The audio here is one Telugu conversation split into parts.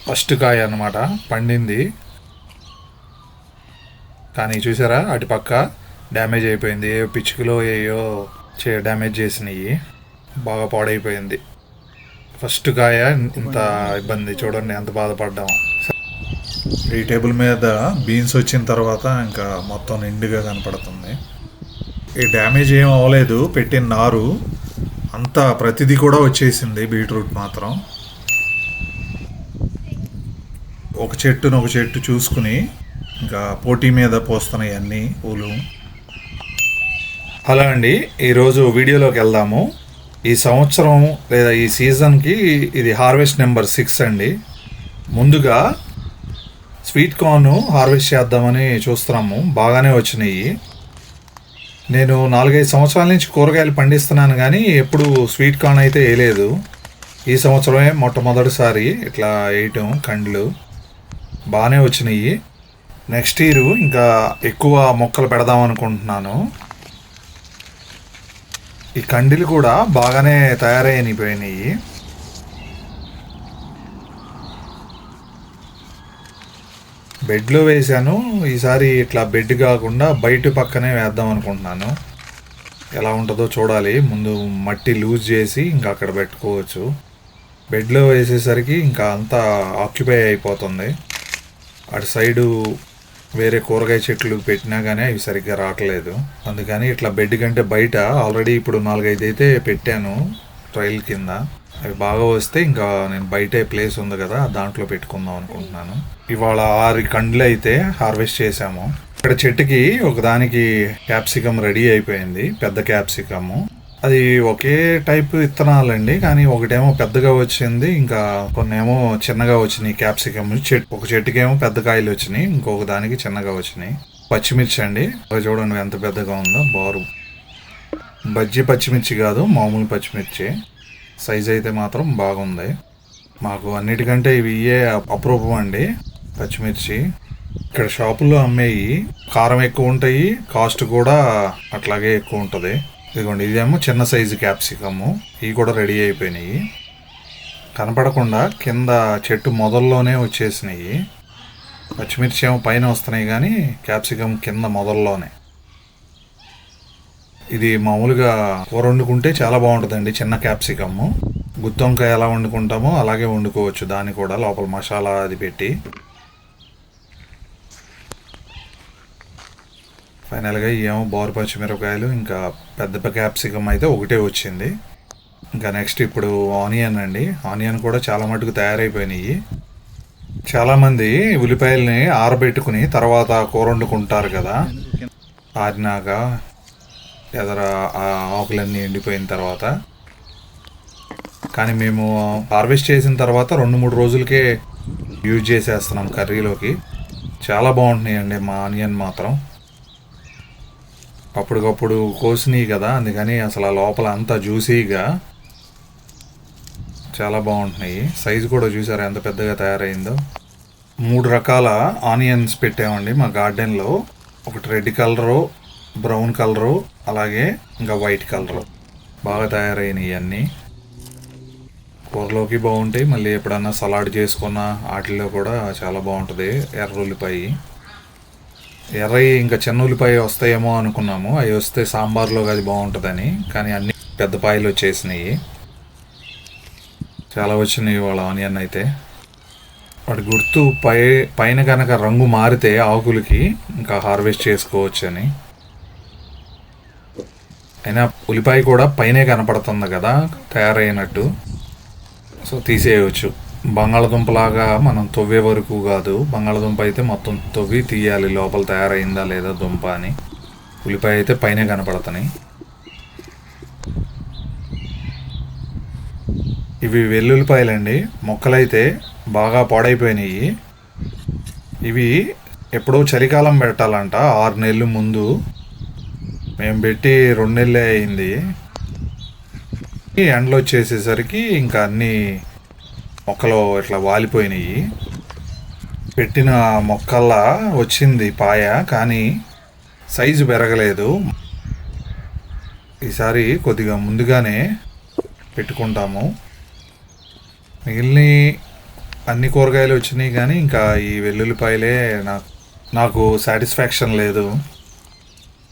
ఫస్ట్ కాయ అన్నమాట పండింది. కానీ చూసారా అటు పక్క డ్యామేజ్ అయిపోయింది. ఏ పిచ్చుకలో ఏయో డ్యామేజ్ చేసినాయి, బాగా పాడైపోయింది. ఫస్ట్ కాయ ఇంత ఇబ్బంది చూడండి, ఎంత బాధపడ్డాము. ఈ టేబుల్ మీద బీన్స్ వచ్చిన తర్వాత ఇంకా మొత్తం నిండుగా కనపడుతుంది. ఈ డ్యామేజ్ ఏం అవ్వలేదు, పెట్టిన నారు అంతా ప్రతిదీ కూడా వచ్చేసింది. బీట్రూట్ మాత్రం ఒక చెట్టు చూసుకుని ఇంకా పోటీ మీద పోస్తున్నాయి అన్నీ పూలు. హలో అండి, ఈరోజు వీడియోలోకి వెళ్దాము. ఈ సంవత్సరం లేదా ఈ సీజన్కి ఇది హార్వెస్ట్ నెంబర్ 6 అండి. ముందుగా స్వీట్ కార్న్ హార్వెస్ట్ చేద్దామని చూస్తున్నాము. బాగానే వచ్చినాయి. నేను 4-5 సంవత్సరాల నుంచి కూరగాయలు పండిస్తున్నాను, కానీ ఎప్పుడు స్వీట్ కార్న్ అయితే వేయలేదు. ఈ సంవత్సరమే మొట్టమొదటిసారి ఇట్లా వేయటం. కండ్లు బాగానే వచ్చినాయి. నెక్స్ట్ ఇయర్ ఇంకా ఎక్కువ మొక్కలు పెడదాం అనుకుంటున్నాను. ఈ కండీలు కూడా బాగానే తయారైపోయినాయి. బెడ్లో వేసాను. ఈసారి ఇట్లా బెడ్ కాకుండా బయట పక్కనే వేద్దాం అనుకుంటున్నాను. ఎలా ఉంటుందో చూడాలి. ముందు మట్టి లూజ్ చేసి ఇంకా అక్కడ పెట్టుకోవచ్చు. బెడ్లో వేసేసరికి ఇంకా అంతా ఆక్యుపై అయిపోతుంది. అటు సైడు వేరే కూరగాయ చెట్లు పెట్టినా కానీ అవి సరిగ్గా రావట్లేదు. అందుకని ఇట్లా బెడ్ కంటే బయట ఆల్రెడీ ఇప్పుడు 4-5 అయితే పెట్టాను ట్రైల్ కింద. అవి బాగా వస్తే ఇంకా నేను బయటే ప్లేస్ ఉంది కదా, దాంట్లో పెట్టుకుందాం అనుకుంటున్నాను. ఇవాళ 6 కండ్లు అయితే హార్వెస్ట్ చేసాము. ఇక్కడ చెట్టుకి ఒకదానికి క్యాప్సికమ్ రెడీ అయిపోయింది, పెద్ద క్యాప్సికము. అది ఒకే టైప్ విత్తనాలండి, కానీ ఒకటేమో పెద్దగా వచ్చింది, ఇంకా కొన్నేమో చిన్నగా వచ్చినాయి. క్యాప్సికమ్ ఒక చెట్టుకేమో పెద్ద కాయలు వచ్చినాయి, ఇంకొక దానికి చిన్నగా వచ్చినాయి. పచ్చిమిర్చి అండి, చూడండి ఎంత పెద్దగా ఉందో. బారు బజ్జీ పచ్చిమిర్చి కాదు, మామూలు పచ్చిమిర్చి. సైజ్ అయితే మాత్రం బాగుంది. మాకు అన్నిటికంటే ఇవి అప్రూపం అండి పచ్చిమిర్చి. ఇక్కడ షాపుల్లో అమ్మేవి కారం ఎక్కువ ఉంటాయి, కాస్ట్ కూడా అట్లాగే ఎక్కువ ఉంటుంది. ఇదిగోండి, ఇదేమో చిన్న సైజు క్యాప్సికము. ఇవి కూడా రెడీ అయిపోయినాయి. కనపడకుండా కింద చెట్టు మొదల్లోనే వచ్చేసినాయి. పచ్చిమిర్చి ఏమో పైన వస్తున్నాయి, కానీ క్యాప్సికమ్ కింద మొదల్లోనే. ఇది మామూలుగా కూర వండుకుంటే చాలా బాగుంటుందండి. చిన్న క్యాప్సికమ్ గుత్తొంకాయ ఎలా వండుకుంటామో అలాగే వండుకోవచ్చు. దాన్ని కూడా లోపల మసాలా అది పెట్టి. ఫైనల్గా ఏమో బారు పచ్చిమిరపకాయలు, ఇంకా పెద్ద క్యాప్సికమ్ అయితే ఒకటే వచ్చింది. ఇంకా నెక్స్ట్ ఇప్పుడు ఆనియన్ అండి. ఆనియన్ కూడా చాలా మటుకు తయారైపోయినాయి. చాలామంది ఉల్లిపాయలని ఆరబెట్టుకుని తర్వాత కూర వండుకుంటారు కదా, ఆరినాక ఎదర ఆకులన్నీ ఎండిపోయిన తర్వాత. కానీ మేము హార్వెస్ట్ చేసిన తర్వాత 2-3 రోజులకే యూజ్ చేసేస్తున్నాం కర్రీలోకి. చాలా బాగుంటున్నాయండి మా ఆనియన్ మాత్రం. అప్పటికప్పుడు కోసినాయి కదా, అందుకని అసలు ఆ లోపల అంతా జ్యూసీగా చాలా బాగుంటున్నాయి. సైజు కూడా చూసారా ఎంత పెద్దగా తయారైందో. 3 రకాల ఆనియన్స్ పెట్టామండి మా గార్డెన్లో. ఒకటి రెడ్ కలరు, బ్రౌన్ కలరు, అలాగే ఇంకా వైట్ కలరు. బాగా తయారైనవి అన్నీ. కూరలోకి బాగుంటాయి, మళ్ళీ ఎప్పుడన్నా సలాడ్ చేసుకున్న వాటిల్లో కూడా చాలా బాగుంటుంది. ఎర్ర ఉల్లిపాయ, ఎర్రవి ఇంకా చిన్న ఉల్లిపాయ వస్తాయేమో అనుకున్నాము. అవి వస్తే సాంబార్లో అది బాగుంటుందని, కానీ అన్ని పెద్ద పాయలు వచ్చేసినాయి. చాలా వచ్చినాయి వాళ్ళ ఆనియన్ అయితే. వాటి గుర్తు పైన కనుక రంగు మారితే ఆకులకి ఇంకా హార్వెస్ట్ చేసుకోవచ్చు అని. అయినా ఉల్లిపాయ కూడా పైనే కనపడుతుంది కదా తయారైనట్టు, సో తీసేయవచ్చు. బంగాళదుంపలాగా మనం తవ్వే వరకు కాదు. బంగాళదుంప అయితే మొత్తం తవ్వి తీయాలి లోపల తయారైందా లేదా దుంప అని. ఉల్లిపాయ అయితే పైనే కనపడుతున్నాయి. ఇవి వెల్లుల్లిపాయలండి. మొక్కలైతే బాగా పాడైపోయినాయి. ఇవి ఎప్పుడో చలికాలం పెట్టాలంట, 6 నెలలు ముందు. మేము పెట్టి 2 నెలలే అయింది. ఎండలు వచ్చేసేసరికి ఇంకా అన్నీ మొక్కలు ఇట్లా వాలిపోయినాయి. పెట్టిన మొక్కల్లా వచ్చింది పాయ, కానీ సైజు పెరగలేదు. ఈసారి కొద్దిగా ముందుగానే పెట్టుకుంటాము. మిగిలిన అన్ని కూరగాయలు వచ్చినాయి కానీ ఇంకా ఈ వెల్లుల్లిపాయలే నాకు సాటిస్ఫాక్షన్ లేదు.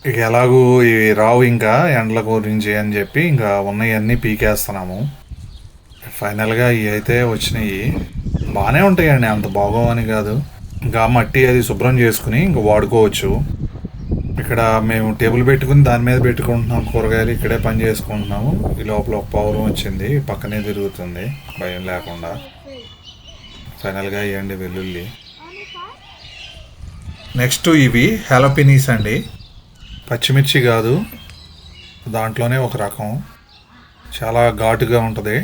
ఇక ఎలాగూ ఇవి రావు ఇంకా ఎండల గురించి అని చెప్పి ఇంకా ఉన్నవన్నీ పీకేస్తున్నాము. ఫైనల్గా ఇవి అయితే వచ్చినాయి. బాగానే ఉంటాయండి, అంత బాగోవని కాదు. ఇంకా మట్టి అది శుభ్రం చేసుకుని ఇంకా వాడుకోవచ్చు. ఇక్కడ మేము టేబుల్ పెట్టుకుని దాని మీద పెట్టుకుంటున్నాం కూరగాయలు, ఇక్కడే పని చేసుకుంటున్నాము. ఈ లోపల ఒక పౌరం వచ్చింది, పక్కనే తిరుగుతుంది భయం లేకుండా. ఫైనల్గా ఇవ్వండి వెల్లుల్లి. నెక్స్ట్ ఇవి హెలపినీస్ అండి, పచ్చిమిర్చి కాదు, దాంట్లోనే ఒక రకం, చాలా ఘాటుగా ఉంటుంది.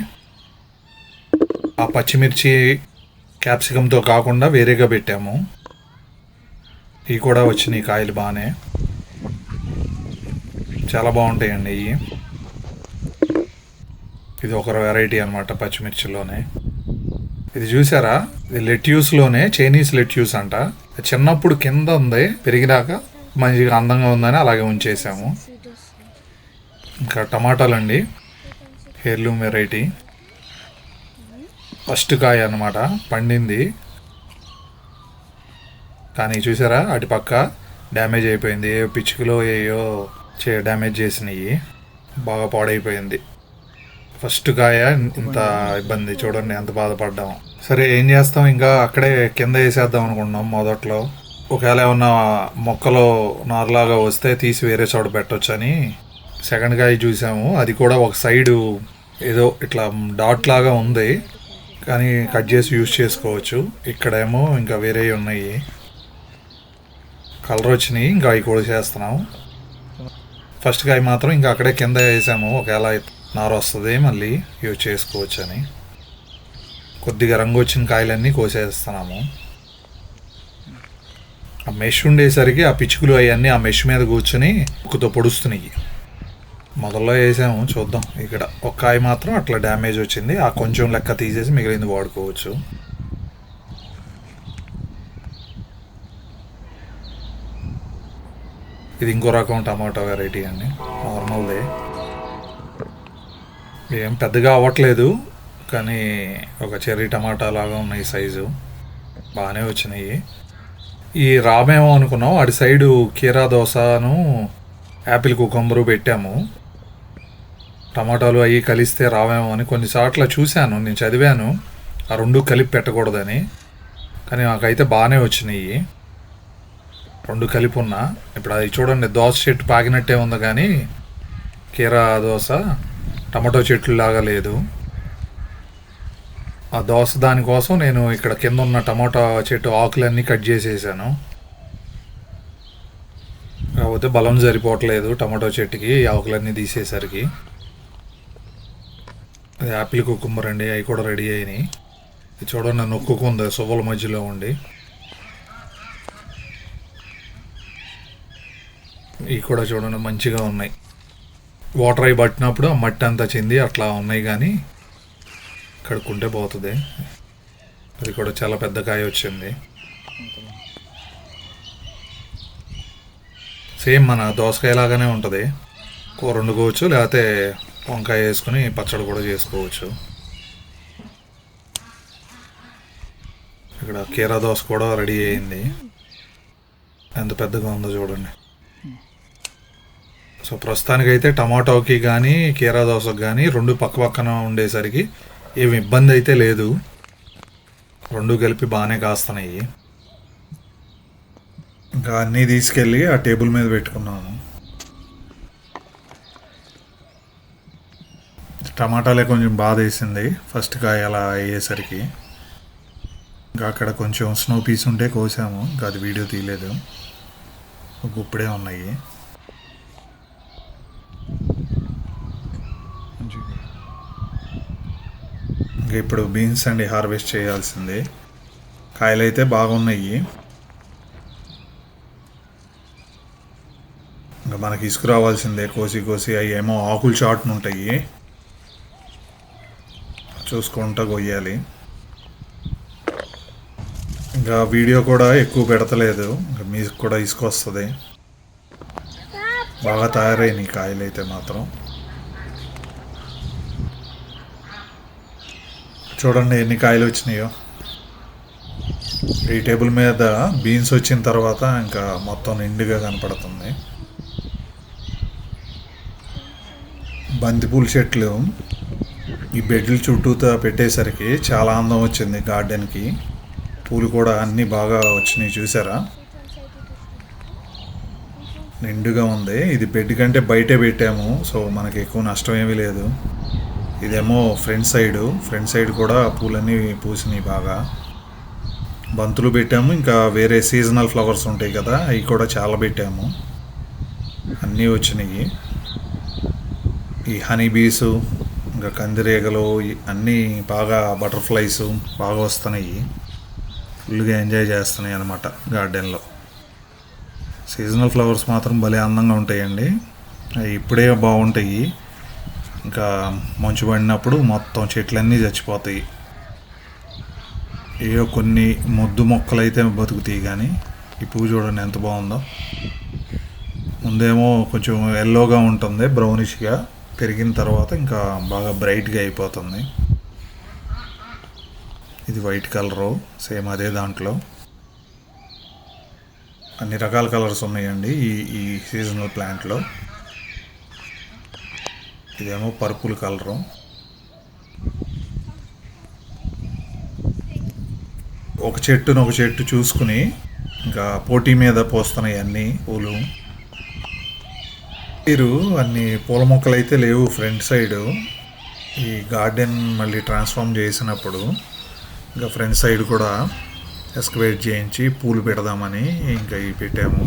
ఆ పచ్చిమిర్చి క్యాప్సికంతో కాకుండా వేరేగా పెట్టాము. ఇవి కూడా వచ్చినాయి కాయలు బాగానే, చాలా బాగుంటాయండి ఇవి. ఇది ఒక వెరైటీ అనమాట పచ్చిమిర్చిలోనే. ఇది చూసారా, ఇది లెట్యూస్లోనే చైనీస్ లెట్యూస్ అంట. చిన్నప్పుడు కింద ఉంది, పెరిగినాక మంచిగా అందంగా ఉందని అలాగే ఉంచేసాము. ఇంకా టమాటాలండి, హెయిర్లూమ్ వెరైటీ, ఫస్ట్ కాయ అన్నమాట, పండింది. కానీ చూసారా అటు పక్క డ్యామేజ్ అయిపోయింది, ఏ పిచ్చుకలో ఏయో డ్యామేజ్ చేసినాయి, బాగా పాడైపోయింది. ఫస్ట్ కాయ ఇంత ఇబ్బంది, చూడండి ఎంత బాధపడ్డాము. సరే ఏం చేస్తాం, ఇంకా అక్కడే కింద వేసేద్దాం అనుకుంటున్నాం మొదట్లో. ఒకవేళ ఏమన్నా మొక్కలో నారులాగా వస్తే తీసి వేరే చోట పెట్టొచ్చని సెకండ్ కాయ చూసాము. అది కూడా ఒక సైడు ఏదో ఇట్లా డాట్ లాగా ఉంది, కానీ కట్ చేసి యూజ్ చేసుకోవచ్చు. ఇక్కడేమో ఇంకా వేరే ఉన్నాయి, కలర్ వచ్చినాయి, ఇంకా అవి కూడా చేస్తున్నాము. ఫస్ట్ కాయ మాత్రం ఇంకా అక్కడే కింద వేసాము, ఒకవేళ నారు వస్తుంది మళ్ళీ యూజ్ చేసుకోవచ్చు అని. కొద్దిగా రంగు వచ్చిన కాయలన్నీ కోసేస్తున్నాము. ఆ మెష్ ఉండేసరికి ఆ పిచ్చుకలు అవన్నీ ఆ మెష్ మీద కూర్చొని ఉక్కుతో పొడుస్తున్నాయి. మొదల్లో వేసాము, చూద్దాం. ఇక్కడ ఒక కాయ మాత్రం అట్లా డ్యామేజ్ వచ్చింది, ఆ కొంచెం లెక్క తీసేసి మిగిలింది వాడుకోవచ్చు. ఇది ఇంకో రకం టమాటో వెరైటీ అండి, నార్మల్దే. ఏం పెద్దగా అవ్వట్లేదు, కానీ ఒక చెర్రీ టమాటా లాగా ఉన్నాయి సైజు, బాగానే వచ్చినాయి. ఈ రామేమో అనుకున్నాం, అటు సైడు కీరా దోసను యాపిల్ కుకుంబరు పెట్టాము. టమాటాలు అవి కలిస్తే రావేమో అని కొన్నిసార్లు చూశాను, నేను చదివాను ఆ రెండు కలిపి పెట్టకూడదని, కానీ నాకైతే బాగానే వచ్చినాయి రెండు కలిపి ఉన్నా. ఇప్పుడు అది చూడండి, దోస చెట్టు పాకినట్టే ఉంది కానీ కీరా దోస టమాటో చెట్లు లాగా లేదు. ఆ దోస దానికోసం నేను ఇక్కడ కింద ఉన్న టమాటా చెట్టు ఆకులన్నీ కట్ చేసేసాను, కాకపోతే బలం సరిపోవట్లేదు టమాటో చెట్టుకి ఆకులన్నీ తీసేసరికి. అది యాపిల్ కుకుంబర్ అండి, అవి కూడా రెడీ అయినాయి. ఇది చూడండి నొక్కుకుంది సువ్వల మధ్యలో ఉండి. ఇవి కూడా చూడండి మంచిగా ఉన్నాయి, వాటర్ అయి పట్టినప్పుడు ఆ మట్టి అంతా చెంది అట్లా ఉన్నాయి, కానీ కడుక్కుంటే పోతుంది. అది కూడా చాలా పెద్ద కాయ వచ్చింది, సేమ్ మన దోసకాయ లాగానే ఉంటుంది. కూర వండుకోవచ్చు, లేకపోతే వంకాయ వేసుకుని పచ్చడి కూడా చేసుకోవచ్చు. ఇక్కడ కీరా దోస కూడా రెడీ అయింది, ఎంత పెద్దగా ఉందో చూడండి. సో ప్రస్తుతానికైతే టమాటోకి కానీ కీరా దోసకి కానీ రెండు పక్క పక్కన ఉండేసరికి ఏమి ఇబ్బంది అయితే లేదు, రెండు కలిపి బాగానే కాస్తున్నాయి. ఇంకా అన్నీ తీసుకెళ్ళి ఆ టేబుల్ మీద పెట్టుకున్నాము. టమాటాలే కొంచెం బాధ వేసింది ఫస్ట్ కాయ అలా అయ్యేసరికి. ఇంకా అక్కడ కొంచెం స్నో పీస్ ఉంటే కోసాము, ఇంకా అది వీడియో తీయలేదు, ఇప్పుడే ఉన్నాయి. ఇంకా ఇప్పుడు బీన్స్ అండి హార్వెస్ట్ చేయాల్సిందే. కాయలు అయితే బాగున్నాయి, ఇంకా మనకి ఇసుకురావాల్సిందే కోసి కోసి. అవి ఏమో ఆకులు చాటును ఉంటాయి, చూసుకుంటా కొయ్యాలి. ఇంకా వీడియో కూడా ఎక్కువ పెడతలేదు, ఇంకా మీకు కూడా ఇసుకొస్తుంది. బాగా తయారైనాయి కాయలు అయితే మాత్రం. చూడండి ఎన్ని కాయలు వచ్చినాయో. ఈ టేబుల్ మీద బీన్స్ వచ్చిన తర్వాత ఇంకా మొత్తం నిండుగా కనపడుతుంది. బంతిపూల చెట్లు ఈ బెడ్ల చుట్టూతా పెట్టేసరికి చాలా అందం వచ్చింది గార్డెన్కి. పూలు కూడా అన్నీ బాగా వచ్చినాయి, చూసారా? నిండుగా ఉంది. ఇది బెడ్ కంటే బయటే పెట్టాము, సో మనకి ఎక్కువ నష్టం ఏమీ లేదు. ఇదేమో ఫ్రంట్ సైడ్ కూడా పూలన్నీ పూసినాయి బాగా. బంతులు పెట్టాము, ఇంకా వేరే సీజనల్ ఫ్లవర్స్ ఉంటాయి కదా, అవి కూడా చాలా పెట్టాము, అన్నీ వచ్చినాయి. ఈ హనీ బీసు, ఇంకా కందిరీగలు అన్నీ బాగా, బటర్ఫ్లైస్ బాగా వస్తున్నాయి. ఫుల్గా ఎంజాయ్ చేస్తున్నాయి అన్నమాట గార్డెన్లో. సీజనల్ ఫ్లవర్స్ మాత్రం భలే అందంగా ఉంటాయండి. అవి ఇప్పుడే బాగుంటాయి, ఇంకా మంచు పడినప్పుడు మొత్తం చెట్లన్నీ చచ్చిపోతాయి. ఏవో కొన్ని మొద్దు మొక్కలు అయితే బతుకుతాయి, కానీ ఈ పువ్వు చూడండి ఎంత బాగుందో. ముందేమో కొంచెం ఎల్లోగా ఉంటుంది, బ్రౌనిష్గా. పెరిగిన తర్వాత ఇంకా బాగా బ్రైట్గా అయిపోతుంది. ఇది వైట్ కలరు, సేమ్ అదే దాంట్లో అన్ని రకాల కలర్స్ ఉన్నాయండి ఈ సీజనల్ ప్లాంట్లో. ఇదేమో పర్పుల్ కలరు. ఒక చెట్టు చూసుకుని ఇంకా పోటీ మీద పోస్తున్నాయి అన్నీ పూలు. మీరు అన్ని పూల మొక్కలు అయితే లేవు ఫ్రంట్ సైడు. ఈ గార్డెన్ మళ్ళీ ట్రాన్స్ఫార్మ్ చేసినప్పుడు ఇంకా ఫ్రంట్ సైడ్ కూడా ఎస్కవేట్ చేయించి పూలు పెడదామని ఇంకా ఇవి పెట్టాము.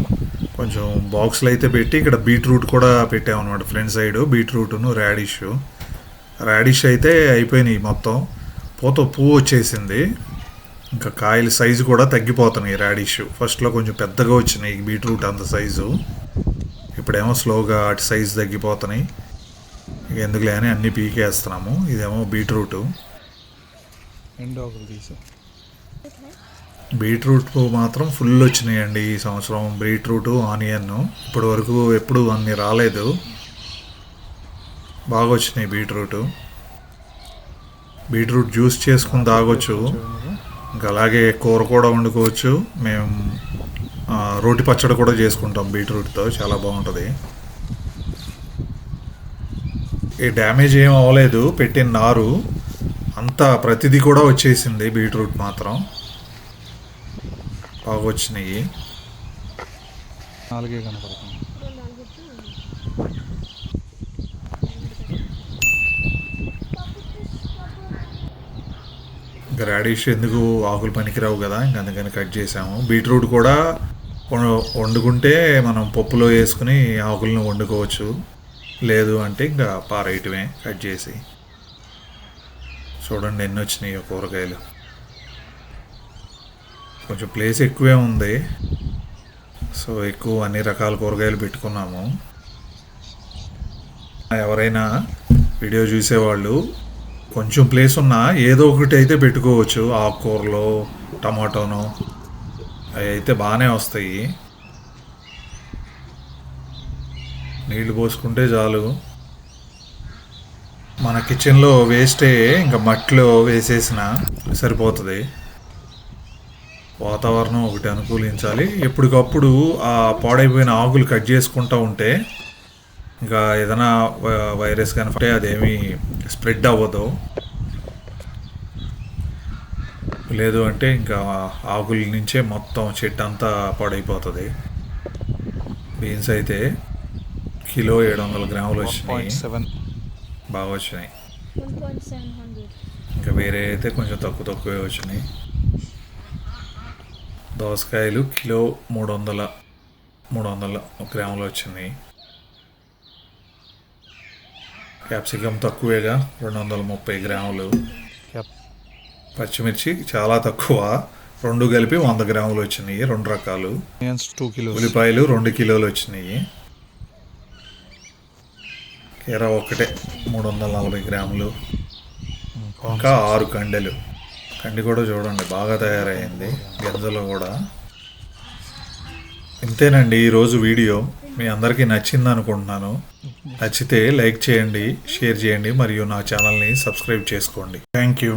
కొంచెం బాక్స్లు అయితే పెట్టి ఇక్కడ బీట్రూట్ కూడా పెట్టాము అనమాట. ఫ్రంట్ సైడ్ బీట్రూట్ను రాడిష్ అయితే అయిపోయినాయి మొత్తం. పువ్వు వచ్చేసింది, ఇంకా కాయల సైజు కూడా తగ్గిపోతున్నాయి. రాడిష్ ఫస్ట్లో కొంచెం పెద్దగా వచ్చినాయి బీట్రూట్ అంత సైజు, ఇప్పుడేమో స్లోగా అటు సైజు తగ్గిపోతున్నాయి. ఇక ఎందుకులే అని అన్నీ పీకేస్తున్నాము. ఇదేమో బీట్రూట్. బీట్రూట్ పువ్వు మాత్రం ఫుల్ వచ్చినాయండి ఈ సంవత్సరం. బీట్రూట్, ఆనియన్ ఇప్పటి వరకు ఎప్పుడు అన్ని రాలేదు, బాగా వచ్చినాయి. బీట్రూట్ జ్యూస్ చేసుకుని తాగొచ్చు, ఇంకా అలాగే కూర కూడా వండుకోవచ్చు. మేము రోటి పచ్చడి కూడా చేసుకుంటాం బీట్రూట్తో, చాలా బాగుంటుంది. ఈ డ్యామేజ్ ఏం అవ్వలేదు, పెట్టిన నారు అంతా ప్రతిదీ కూడా వచ్చేసింది. బీట్రూట్ మాత్రం బాగా వచ్చినాయి. 4 కనపడుతుంది. ఇంకా రాడిష్ ఎందుకు, ఆకులు పనికిరావు కదా, ఇంక అందుకని కట్ చేసాము. బీట్రూట్ కూడా వండుకుంటే మనం పప్పులో వేసుకుని ఆకులను వండుకోవచ్చు, లేదు అంటే ఇంకా పారేయటమే కట్ చేసి. చూడండి ఎన్ని వచ్చినాయి కూరగాయలు. కొంచెం ప్లేస్ ఎక్కువే ఉంది, సో ఎక్కువ అన్ని రకాల కూరగాయలు పెట్టుకున్నాము. ఎవరైనా వీడియో చూసేవాళ్ళు కొంచెం ప్లేస్ ఉన్నా ఏదో ఒకటి అయితే పెట్టుకోవచ్చు. ఆకుకూరలో టమాటోనో అవి అయితే బాగానే వస్తాయి. నీళ్లు పోసుకుంటే చాలు. మన కిచెన్లో వేస్టే ఇంకా మట్టిలో వేసేసిన సరిపోతుంది. వాతావరణం ఒకటి అనుకూలించాలి. ఎప్పటికప్పుడు ఆ పాడైపోయిన ఆకులు కట్ చేసుకుంటూ ఉంటే ఇంకా ఏదైనా వైరస్ కనుక అదేమీ స్ప్రెడ్ అవ్వదు, లేదు అంటే ఇంకా ఆకుల నుంచే మొత్తం చెట్టు అంతా పాడైపోతుంది. బీన్స్ అయితే కిలో 700 గ్రాములు వచ్చినాయి, బాగా వచ్చినాయి. ఇంకా వేరే అయితే కొంచెం తక్కువే వచ్చినాయి. దోసకాయలు కిలో 300 గ్రాములు వచ్చినాయి. క్యాప్సికమ్ తక్కువేగా, 230 గ్రాములు. పచ్చిమిర్చి చాలా తక్కువ, 2 కలిపి 100 గ్రాములు వచ్చినాయి, 2 రకాలు. 2 కిలో ఉల్లిపాయలు 2 కిలోలు వచ్చినాయి. కీర ఒకటే 340 గ్రాములు. ఇంకా 6 కండెలు. కండి కూడా చూడండి బాగా తయారైంది, గింజలు కూడా. ఇంతేనండి ఈరోజు వీడియో. మీ అందరికీ నచ్చింది అనుకుంటున్నాను. నచ్చితే లైక్ చేయండి, షేర్ చేయండి, మరియు నా ఛానల్ని సబ్స్క్రైబ్ చేసుకోండి. Thank you.